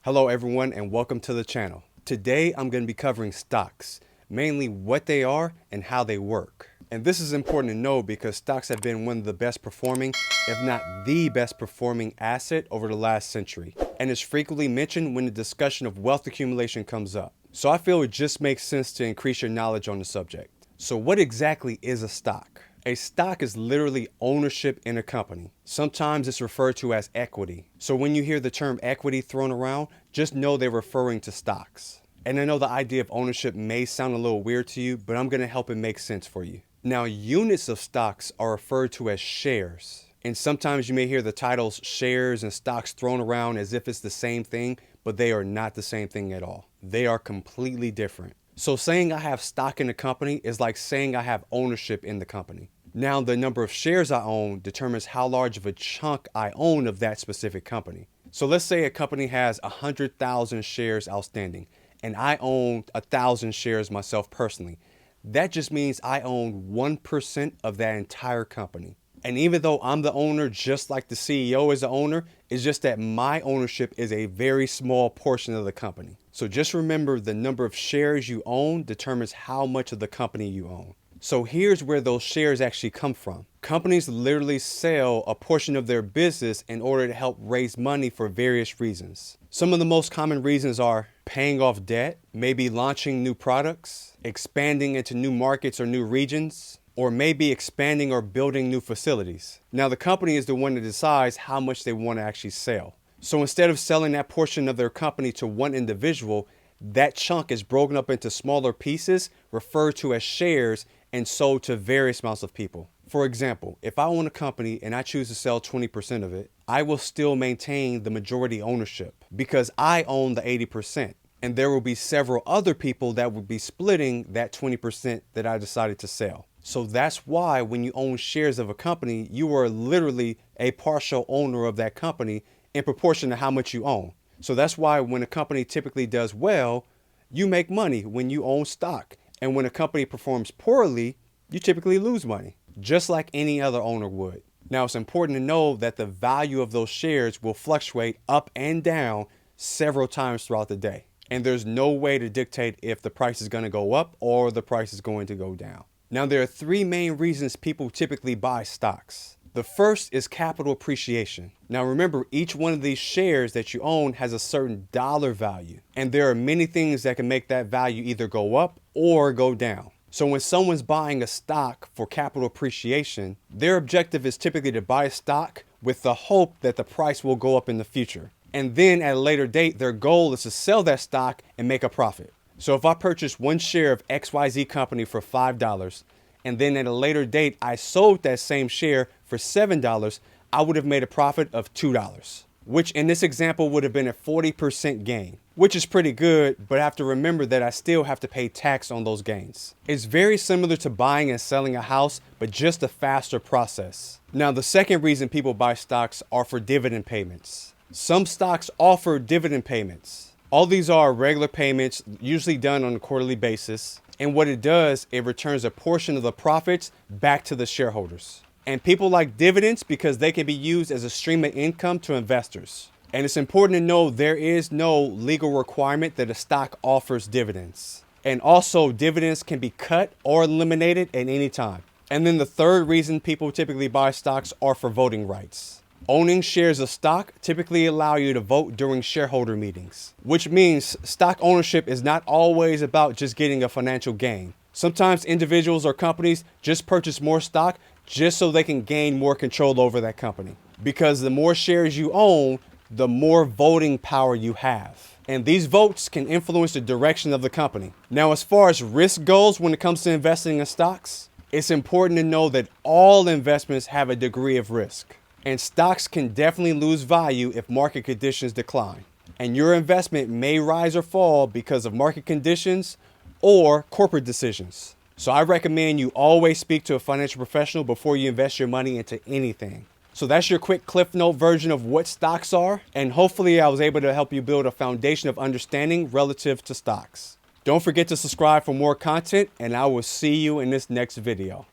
Hello everyone and welcome to the channel. Today I'm going to be covering stocks, mainly what they are and how they work. And this is important to know because stocks have been one of the best performing, if not the best performing asset over the last century. And is frequently mentioned when the discussion of wealth accumulation comes up. So I feel it just makes sense to increase your knowledge on the subject. So what exactly is a stock? A stock is literally ownership in a company. Sometimes it's referred to as equity. So when you hear the term equity thrown around, just know they're referring to stocks. And I know the idea of ownership may sound a little weird to you, but I'm going to help it make sense for you. Now, units of stocks are referred to as shares. And sometimes you may hear the titles shares and stocks thrown around as if it's the same thing, but they are not the same thing at all. They are completely different. So saying I have stock in a company is like saying I have ownership in the company. Now, the number of shares I own determines how large of a chunk I own of that specific company. So let's say a company has 100,000 shares outstanding and I own 1,000 shares myself personally. That just means I own 1% of that entire company. And even though I'm the owner, just like the CEO is the owner, it's just that my ownership is a very small portion of the company. So just remember the number of shares you own determines how much of the company you own. So here's where those shares actually come from. Companies literally sell a portion of their business in order to help raise money for various reasons. Some of the most common reasons are paying off debt, maybe launching new products, expanding into new markets or new regions, or maybe expanding or building new facilities. Now, the company is the one that decides how much they want to actually sell. So instead of selling that portion of their company to one individual, that chunk is broken up into smaller pieces referred to as shares and sold to various amounts of people. For example, if I own a company and I choose to sell 20% of it, I will still maintain the majority ownership because I own the 80%. And there will be several other people that will be splitting that 20% that I decided to sell. So that's why when you own shares of a company, you are literally a partial owner of that company in proportion to how much you own. So that's why when a company typically does well, you make money when you own stock. And when a company performs poorly, you typically lose money, just like any other owner would. Now, it's important to know that the value of those shares will fluctuate up and down several times throughout the day. And there's no way to dictate if the price is going to go up or the price is going to go down. Now, there are three main reasons people typically buy stocks. The first is capital appreciation. Now remember, each one of these shares that you own has a certain dollar value. And there are many things that can make that value either go up or go down. So when someone's buying a stock for capital appreciation, their objective is typically to buy a stock with the hope that the price will go up in the future. And then at a later date, their goal is to sell that stock and make a profit. So if I purchase one share of XYZ company for $5, and then at a later date, I sold that same share for $7, I would have made a profit of $2, which in this example would have been a 40% gain, which is pretty good, but I have to remember that I still have to pay tax on those gains. It's very similar to buying and selling a house, but just a faster process. Now, the second reason people buy stocks are for dividend payments. Some stocks offer dividend payments. All these are regular payments, usually done on a quarterly basis. And what it does, it returns a portion of the profits back to the shareholders. And people like dividends because they can be used as a stream of income to investors. And it's important to know there is no legal requirement that a stock offers dividends. And also dividends can be cut or eliminated at any time. And then the third reason people typically buy stocks are for voting rights. Owning shares of stock typically allow you to vote during shareholder meetings, which means stock ownership is not always about just getting a financial gain. Sometimes individuals or companies just purchase more stock just so they can gain more control over that company. Because the more shares you own, the more voting power you have. And these votes can influence the direction of the company. Now, as far as risk goes when it comes to investing in stocks, it's important to know that all investments have a degree of risk. And stocks can definitely lose value if market conditions decline. And your investment may rise or fall because of market conditions or corporate decisions. So I recommend you always speak to a financial professional before you invest your money into anything. So that's your quick Cliff Note version of what stocks are. And hopefully I was able to help you build a foundation of understanding relative to stocks. Don't forget to subscribe for more content, and I will see you in this next video.